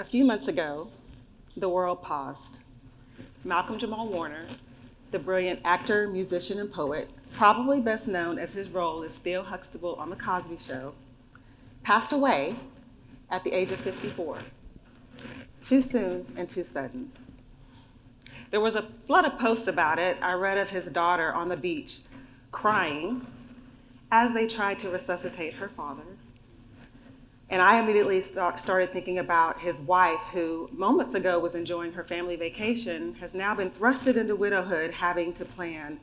few months ago, the world paused. Malcolm Jamal Warner, the brilliant actor, musician, and poet, probably best known as his role as Theo Huxtable on The Cosby Show, passed away at the age of 54. Too soon and too sudden. There was a flood of posts about it. I read of his daughter on the beach crying as they tried to resuscitate her father. And I immediately started thinking about his wife, who moments ago was enjoying her family vacation, has now been thrusted into widowhood, having to plan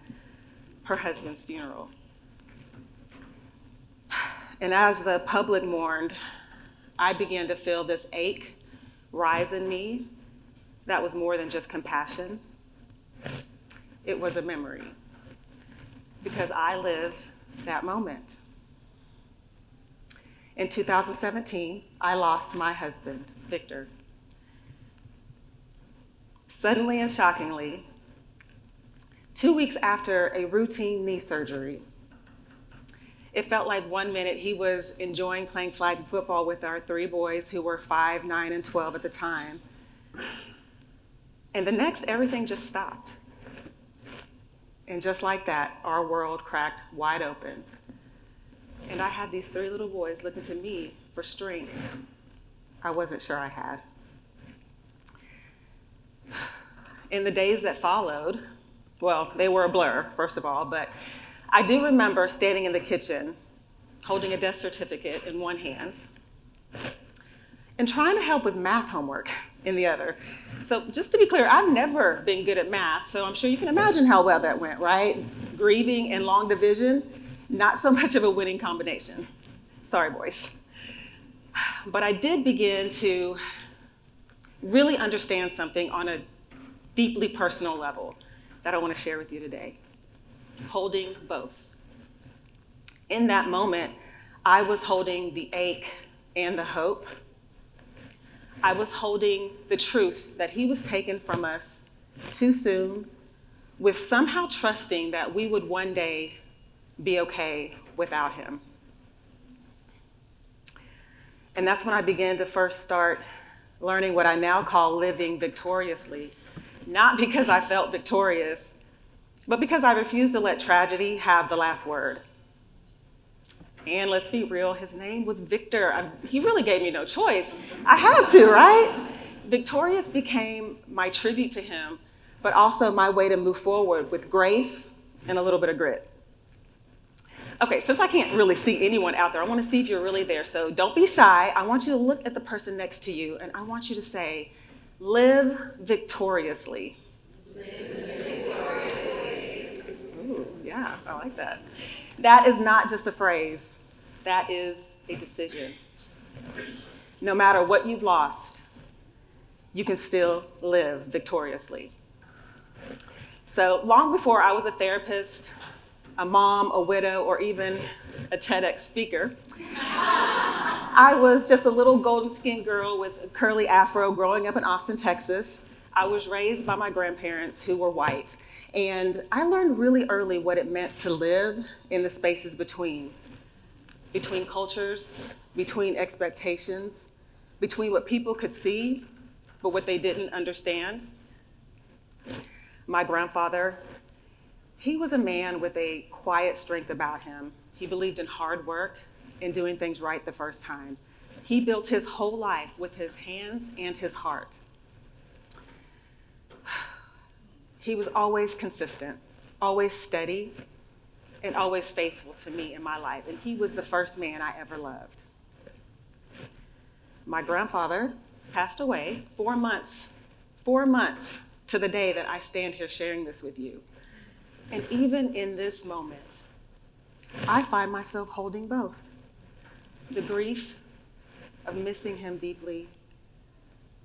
her husband's funeral. And as the public mourned, I began to feel this ache rise in me that was more than just compassion. It was a memory, because I lived that moment. In 2017, I lost my husband, Victor. Suddenly and shockingly, 2 weeks after a routine knee surgery. It felt like 1 minute he was enjoying playing flag football with our 3 boys, who were 5, 9, and 12 at the time. And the next, everything just stopped. And just like that, our world cracked wide open. And I had these 3 little boys looking to me for strength I wasn't sure I had. In the days that followed, well, they were a blur, first of all, but I do remember standing in the kitchen, holding a death certificate in one hand, and trying to help with math homework in the other. So just to be clear, I've never been good at math, so I'm sure you can imagine how well that went, right? Grieving and long division, not so much of a winning combination. Sorry, boys. But I did begin to really understand something on a deeply personal level that I want to share with you today. Holding both. In that moment, I was holding the ache and the hope. I was holding the truth that he was taken from us too soon, with somehow trusting that we would one day be okay without him. And that's when I began to first start learning what I now call living victoriously, not because I felt victorious, but because I refused to let tragedy have the last word. And let's be real, his name was Victor. He really gave me no choice. I had to, right? Victorious became my tribute to him, but also my way to move forward with grace and a little bit of grit. Okay, since I can't really see anyone out there, I want to see if you're really there. So don't be shy. I want you to look at the person next to you, and I want you to say, live victoriously. Live victoriously. Ooh, yeah, I like that. That is not just a phrase. That is a decision. No matter what you've lost, you can still live victoriously. So long before I was a therapist, a mom, a widow, or even a TEDx speaker, I was just a little golden-skinned girl with a curly afro growing up in Austin, Texas. I was raised by my grandparents, who were white. And I learned really early what it meant to live in the spaces between cultures, between expectations, between what people could see, but what they didn't understand. My grandfather, he was a man with a quiet strength about him. He believed in hard work and doing things right the first time. He built his whole life with his hands and his heart. He was always consistent, always steady, and always faithful to me in my life. And he was the first man I ever loved. My grandfather passed away 4 months to the day that I stand here sharing this with you. And even in this moment, I find myself holding both. The grief of missing him deeply,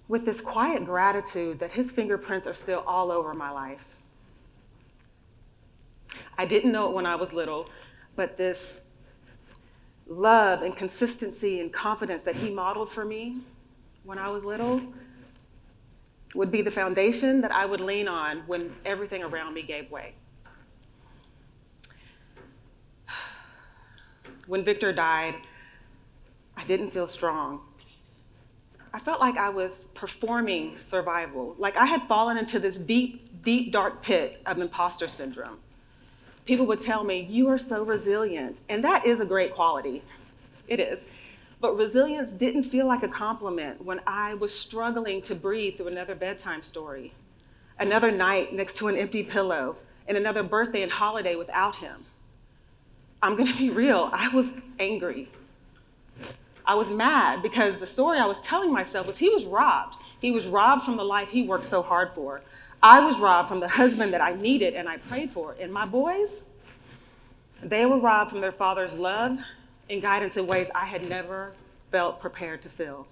with this quiet gratitude that his fingerprints are still all over my life. I didn't know it when I was little, but this love and consistency and confidence that he modeled for me when I was little would be the foundation that I would lean on when everything around me gave way. When Victor died, I didn't feel strong. I felt like I was performing survival, like I had fallen into this deep, deep, dark pit of imposter syndrome. People would tell me, "You are so resilient," and that is a great quality. It is. But resilience didn't feel like a compliment when I was struggling to breathe through another bedtime story, another night next to an empty pillow, and another birthday and holiday without him. I'm gonna be real, I was angry. I was mad because the story I was telling myself was he was robbed. He was robbed from the life he worked so hard for. I was robbed from the husband that I needed and I prayed for. And my boys, they were robbed from their father's love and guidance in ways I had never felt prepared to feel.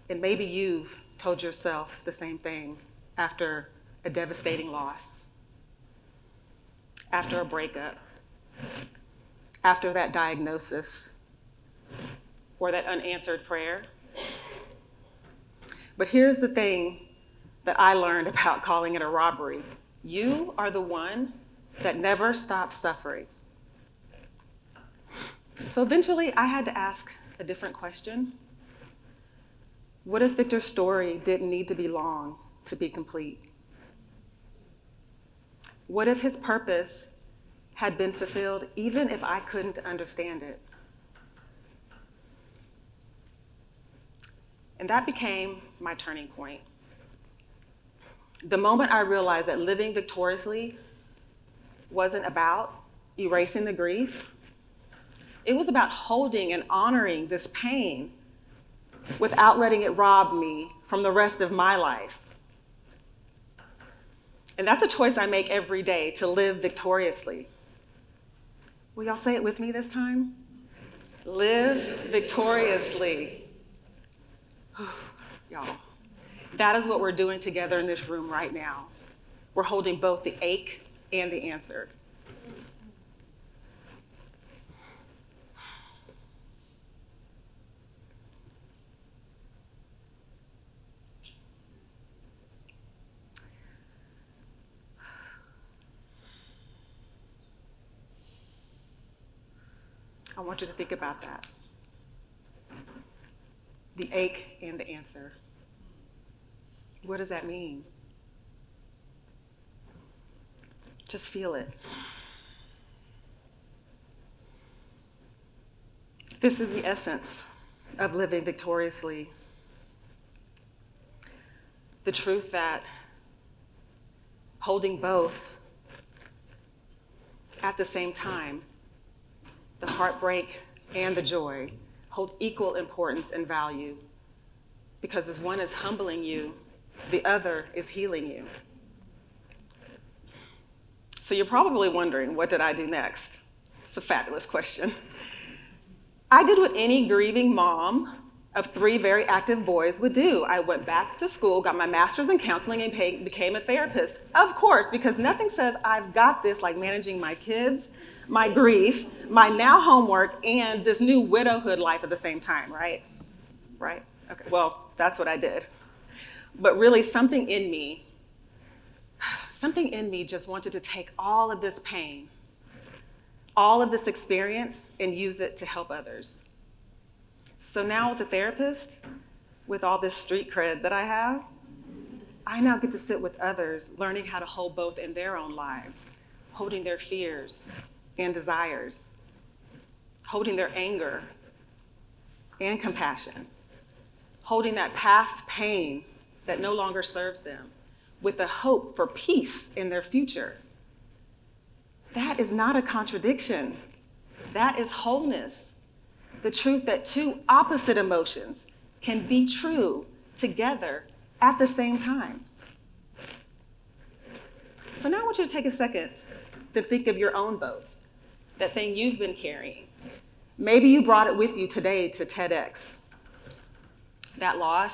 And maybe you've told yourself the same thing after a devastating loss, after a breakup, after that diagnosis, or that unanswered prayer. But here's the thing that I learned about calling it a robbery. You are the one that never stops suffering. So eventually I had to ask a different question. What if Victor's story didn't need to be long to be complete? What if his purpose had been fulfilled even if I couldn't understand it? And that became my turning point. The moment I realized that living victoriously wasn't about erasing the grief, it was about holding and honoring this pain without letting it rob me from the rest of my life. And that's a choice I make every day, to live victoriously. Will y'all say it with me this time? Live victoriously. Y'all, that is what we're doing together in this room right now. We're holding both the ache and the answer. I want you to think about that. The ache and the answer. What does that mean? Just feel it. This is the essence of living victoriously. The truth that holding both at the same time, the heartbreak and the joy, hold equal importance and value, because as one is humbling you, the other is healing you. So you're probably wondering, what did I do next? It's a fabulous question. I did what any grieving mom of 3 very active boys would do. I went back to school, got my master's in counseling, and became a therapist. Of course, because nothing says I've got this like managing my kids, my grief, my now homework, and this new widowhood life at the same time, right? Right? Okay, well, that's what I did. But really, something in me just wanted to take all of this pain, all of this experience, and use it to help others. So now as a therapist, with all this street cred that I have, I now get to sit with others, learning how to hold both in their own lives, holding their fears and desires, holding their anger and compassion, holding that past pain that no longer serves them, with a hope for peace in their future. That is not a contradiction. That is wholeness. The truth that 2 opposite emotions can be true together at the same time. So now I want you to take a second to think of your own both, that thing you've been carrying. Maybe you brought it with you today to TEDx. That loss,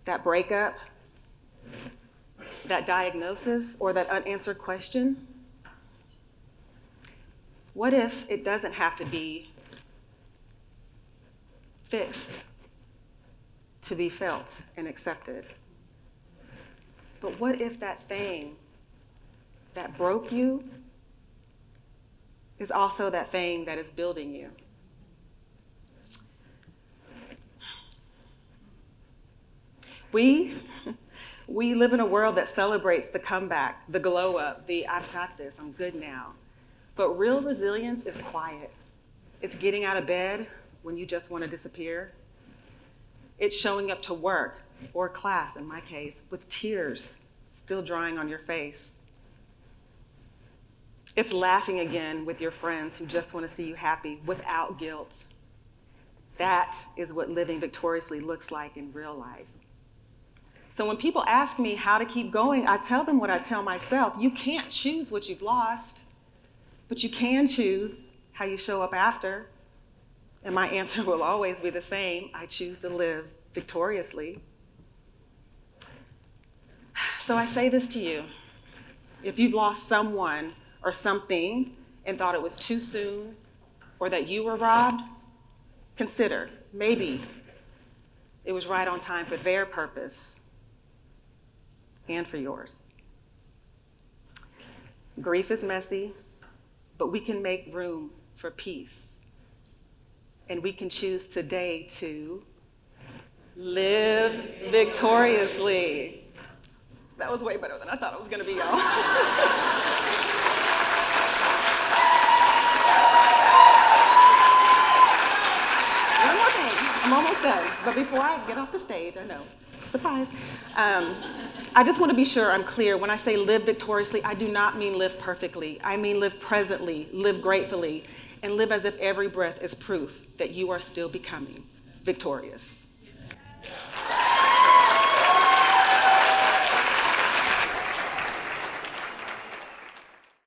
that breakup, that diagnosis, or that unanswered question. What if it doesn't have to be fixed to be felt and accepted? But what if that thing that broke you is also that thing that is building you? We live in a world that celebrates the comeback, the glow up, the I've got this, I'm good now. But real resilience is quiet. It's getting out of bed when you just want to disappear. It's showing up to work or class, in my case, with tears still drying on your face. It's laughing again with your friends who just want to see you happy without guilt. That is what living victoriously looks like in real life. So when people ask me how to keep going, I tell them what I tell myself. You can't choose what you've lost, but you can choose how you show up after. And my answer will always be the same. I choose to live victoriously. So I say this to you. If you've lost someone or something and thought it was too soon or that you were robbed, consider maybe it was right on time for their purpose and for yours. Grief is messy, but we can make room for peace. And we can choose today to live victoriously. That was way better than I thought it was going to be, y'all. One more thing. I'm almost done. But before I get off the stage, I know, surprise. I just want to be sure I'm clear. When I say live victoriously, I do not mean live perfectly. I mean live presently, live gratefully, and live as if every breath is proof that you are still becoming victorious.